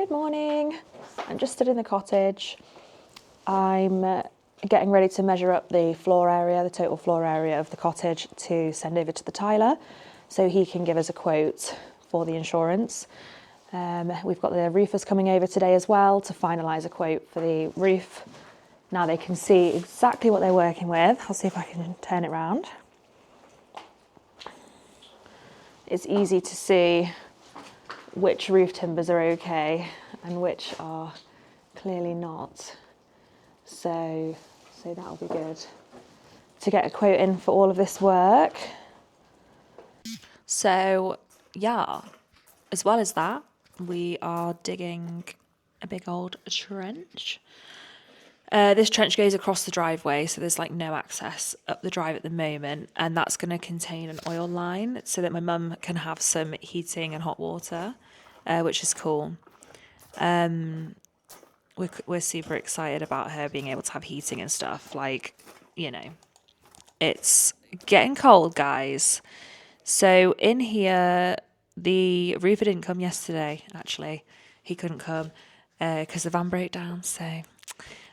Good morning. I'm just stood in the cottage. I'm getting ready to measure up the floor area, the total floor area of the cottage to send over to the tiler so he can give us a quote for the insurance. We've got the roofers coming over today as well to finalise a quote for the roof. Now they can see exactly what they're working with. I'll see if I can turn it around. It's easy to see which roof timbers are okay and which are clearly not. So that'll be good to get a quote in for all of this work. So yeah, as well as that, we are digging a big old trench. This trench goes across the driveway, so there's like no access up the drive at the moment, and that's going to contain an oil line so that my mum can have some heating and hot water, which is cool. We're super excited about her being able to have heating and stuff. Like, you know, it's getting cold, guys. So in here, the roofer didn't come yesterday, actually. He couldn't come because the van broke down, so...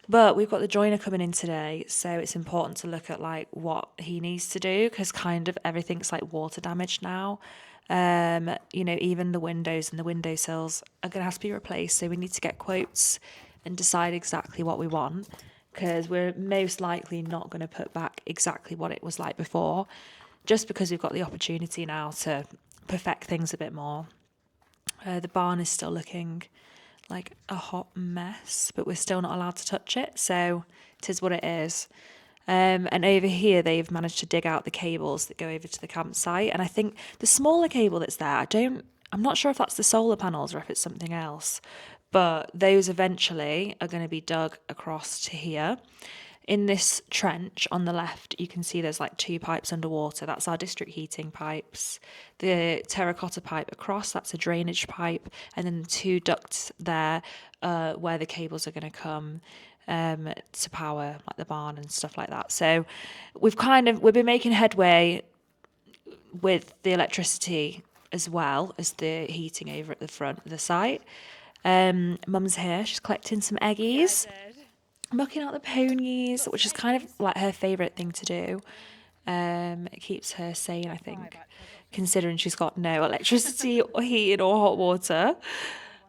But we've got the joiner coming in today, so it's important to look at like what he needs to do because kind of everything's like water damaged now. You know, even the windows and the windowsills are going to have to be replaced, so we need to get quotes and decide exactly what we want because we're most likely not going to put back exactly what it was like before, just because we've got the opportunity now to perfect things a bit more. The barn is still looking like a hot mess, but we're still not allowed to touch it, so it is what it is. And over here they've managed to dig out the cables that go over to the campsite, and I think the smaller cable that's there, I'm not sure if that's the solar panels or if it's something else, but those eventually are going to be dug across to here. In this trench on the left, you can see there's like 2 pipes underwater. That's our district heating pipes. The terracotta pipe across, that's a drainage pipe. And then the 2 ducts there where the cables are going to come to power like the barn and stuff like that. So we've been making headway with the electricity as well as the heating over at the front of the site. Mum's here, she's collecting some eggies. Mucking out the ponies, which is kind of like her favourite thing to do. It keeps her sane, I think, considering she's got no electricity or heating or hot water.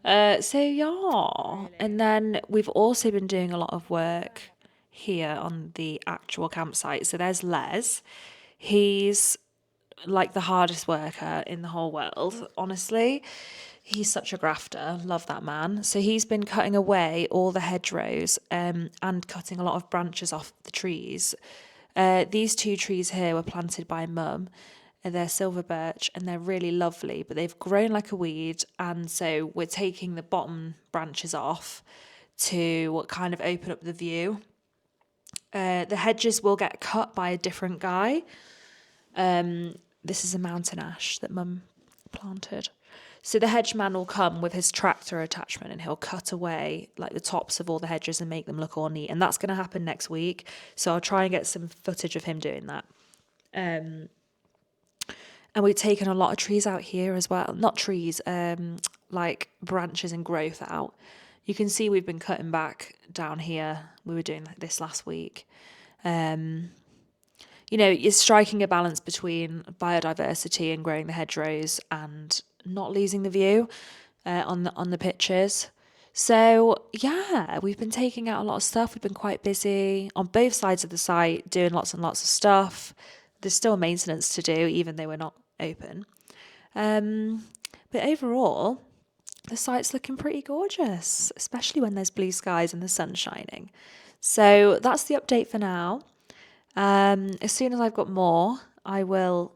So yeah, and then we've also been doing a lot of work here on the actual campsite. So there's Les. He's like the hardest worker in the whole world, honestly. He's such a grafter. Love that man. So he's been cutting away all the hedgerows and cutting a lot of branches off the trees. These 2 trees here were planted by Mum. They're silver birch and they're really lovely, but they've grown like a weed. And so we're taking the bottom branches off to kind of open up the view. The hedges will get cut by a different guy. This is a mountain ash that Mum planted. So the hedge man will come with his tractor attachment and he'll cut away like the tops of all the hedges and make them look all neat. And that's going to happen next week. So I'll try and get some footage of him doing that. And we've taken a lot of trees out here as well. Not trees, like branches and growth out. You can see we've been cutting back down here. We were doing this last week. You know, you're striking a balance between biodiversity and growing the hedgerows and not losing the view on the pictures. So yeah, we've been taking out a lot of stuff. We've been quite busy on both sides of the site, doing lots and lots of stuff. There's still maintenance to do, even though we're not open. But overall, the site's looking pretty gorgeous, especially when there's blue skies and the sun shining. So that's the update for now. As soon as I've got more, I will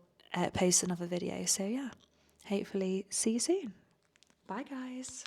post another video. So yeah, hopefully see you soon. Bye guys.